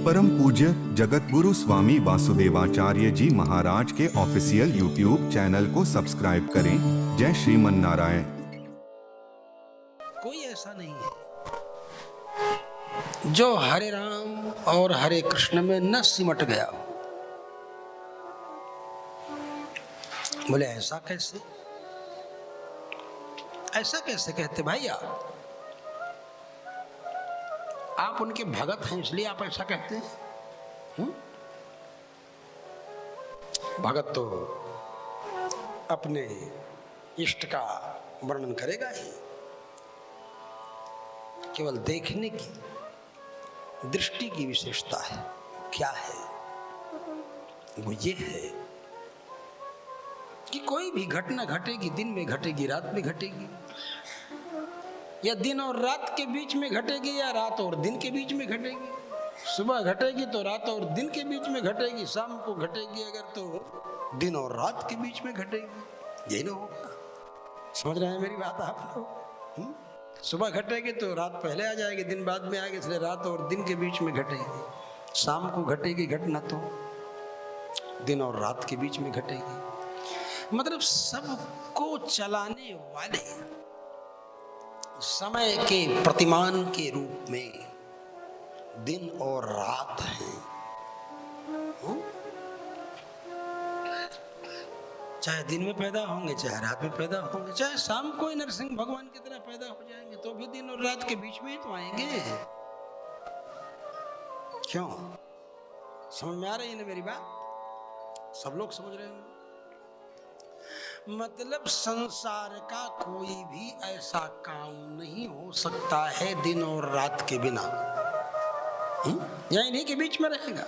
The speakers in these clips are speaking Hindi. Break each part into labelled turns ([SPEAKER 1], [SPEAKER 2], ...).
[SPEAKER 1] परम पूज्य जगतगुरु स्वामी वासुदेवाचार्य जी महाराज के ऑफिशियल यूट्यूब चैनल को सब्सक्राइब करें। जय श्रीमन नारायण।
[SPEAKER 2] कोई ऐसा नहीं है जो हरे राम और हरे कृष्ण में न सिमट गया। बोले ऐसा कैसे, ऐसा कैसे कहते भाई आप उनके भगत हैं इसलिए आप ऐसा कहते हैं? भगत तो अपने इष्ट का वर्णन करेगा ही, केवल देखने की दृष्टि की विशेषता है। क्या है वो? ये है कि कोई भी घटना घटेगी, दिन में घटेगी, रात में घटेगी, या दिन और रात के बीच में घटेगी, या रात और दिन के बीच में घटेगी। सुबह घटेगी तो रात और दिन के बीच में घटेगी, शाम को घटेगी अगर तो दिन और रात के बीच में घटेगी। यही ना होगा? समझ रहे हैं मेरी बात आप लोग? सुबह घटेगी तो रात पहले आ जाएगी, दिन बाद में आएगी, इसलिए रात और दिन के बीच में घटेगी। शाम को घटेगी घटना तो दिन और रात के बीच में घटेगी। मतलब सबको चलाने वाले समय के प्रतिमान के रूप में दिन और रात हैं। चाहे दिन में पैदा होंगे, चाहे रात में पैदा होंगे, चाहे शाम को ही नरसिंह भगवान की तरह पैदा हो जाएंगे तो भी दिन और रात के बीच में ही तो आएंगे। क्यों? समझ में आ रही है ना मेरी बात? सब लोग समझ रहे हैं? मतलब संसार का कोई भी ऐसा काम नहीं हो सकता है दिन और रात के बिना। या इन्हीं के बीच में रहेगा,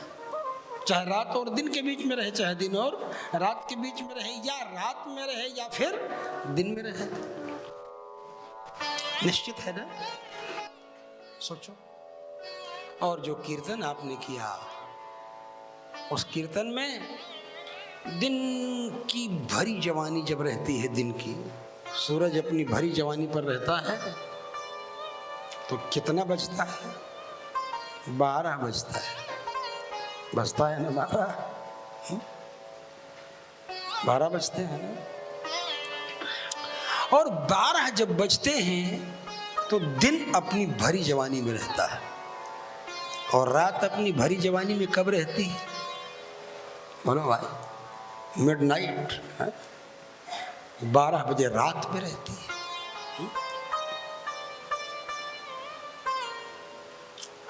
[SPEAKER 2] चाहे रात और दिन के बीच में रहे, चाहे दिन और रात के बीच में रहे, या रात में रहे या फिर दिन में रहे। निश्चित है ना? सोचो। और जो कीर्तन आपने किया, उस कीर्तन में दिन की भरी जवानी जब रहती है, दिन की सूरज अपनी भरी जवानी पर रहता है तो कितना बजता है? 12 बजता है। बजता है ना 12? 12 बजते हैं ना? और 12 जब बजते हैं तो दिन अपनी भरी जवानी में रहता है, और रात अपनी भरी जवानी में कब रहती है? बोलो भाई। मिडनाइट, 12 बजे रात में रहती है।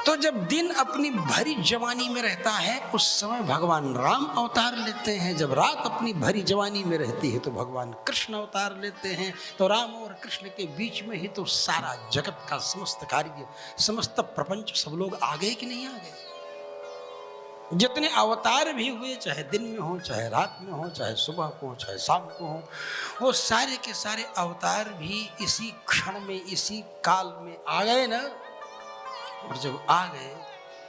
[SPEAKER 2] तो जब दिन अपनी भरी जवानी में रहता है उस समय भगवान राम अवतार लेते हैं। जब रात अपनी भरी जवानी में रहती है तो भगवान कृष्ण अवतार लेते हैं। तो राम और कृष्ण के बीच में ही तो सारा जगत का समस्त कार्य, समस्त प्रपंच, सब लोग आ गए कि नहीं आ गए? जितने अवतार भी हुए, चाहे दिन में हो, चाहे रात में हो, चाहे सुबह को हो, चाहे शाम को हो, वो सारे के सारे अवतार भी इसी क्षण में, इसी काल में आ गए ना। और जब आ गए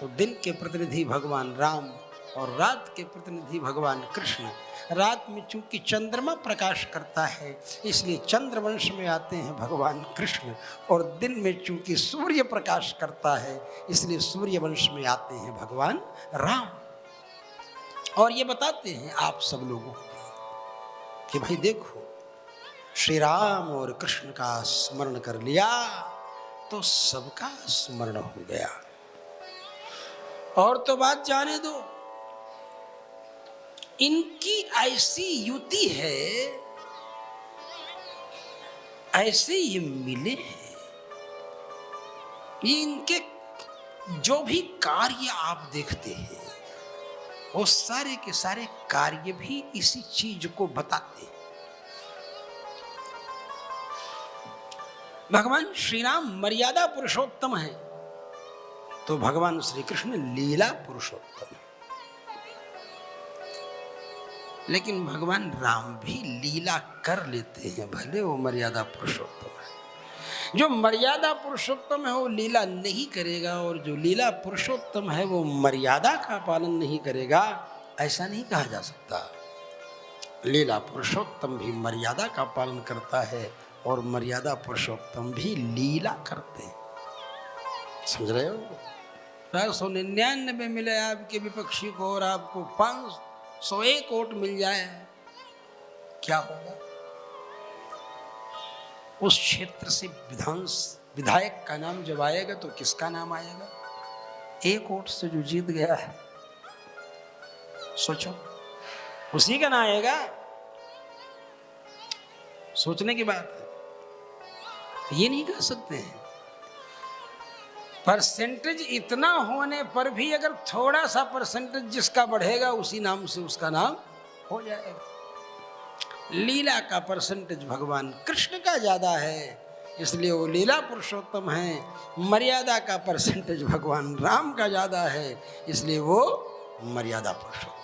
[SPEAKER 2] तो दिन के प्रतिनिधि भगवान राम और रात के प्रतिनिधि भगवान कृष्ण। रात में चूंकि चंद्रमा प्रकाश करता है इसलिए चंद्रवंश में आते हैं भगवान कृष्ण, और दिन में चूंकि सूर्य प्रकाश करता है इसलिए सूर्यवंश में आते हैं भगवान राम। और ये बताते हैं आप सब लोगों को कि भाई देखो, श्री राम और कृष्ण का स्मरण कर लिया तो सबका स्मरण हो गया। और तो बात जाने दो, इनकी ऐसी युति है, ऐसे ये मिले हैं, ये इनके जो भी कार्य आप देखते हैं वो सारे के सारे कार्य भी इसी चीज को बताते हैं। भगवान श्री राम मर्यादा पुरुषोत्तम है तो भगवान श्री कृष्ण लीला पुरुषोत्तम है। लेकिन भगवान राम भी लीला कर लेते हैं, भले वो मर्यादा पुरुषोत्तम है। जो मर्यादा पुरुषोत्तम है वो लीला नहीं करेगा, और जो लीला पुरुषोत्तम है वो मर्यादा का पालन नहीं करेगा, ऐसा नहीं कहा जा सकता। लीला पुरुषोत्तम भी मर्यादा का पालन करता है और मर्यादा पुरुषोत्तम भी लीला करते हैं। समझ रहे हो? 499 मिले आपके विपक्षी को और आपको 501 वोट मिल जाए, क्या होगा? उस क्षेत्र से विधायक का नाम जब आएगा तो किसका नाम आएगा? 1 वोट से जो जीत गया है, सोचो, उसी का नाम आएगा। सोचने की बात है। ये नहीं कह सकते हैं। परसेंटेज इतना होने पर भी अगर थोड़ा सा परसेंटेज जिसका बढ़ेगा उसी नाम से उसका नाम हो जाएगा। लीला का परसेंटेज भगवान कृष्ण का ज्यादा है, इसलिए वो लीला पुरुषोत्तम है। मर्यादा का परसेंटेज भगवान राम का ज्यादा है, इसलिए वो मर्यादा पुरुषोत्तम।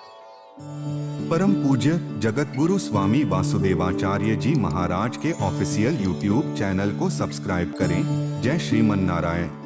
[SPEAKER 1] परम पूज्य जगत गुरु स्वामी वासुदेवाचार्य जी महाराज के ऑफिशियल यूट्यूब चैनल को सब्सक्राइब करें। जय श्रीमन नारायण।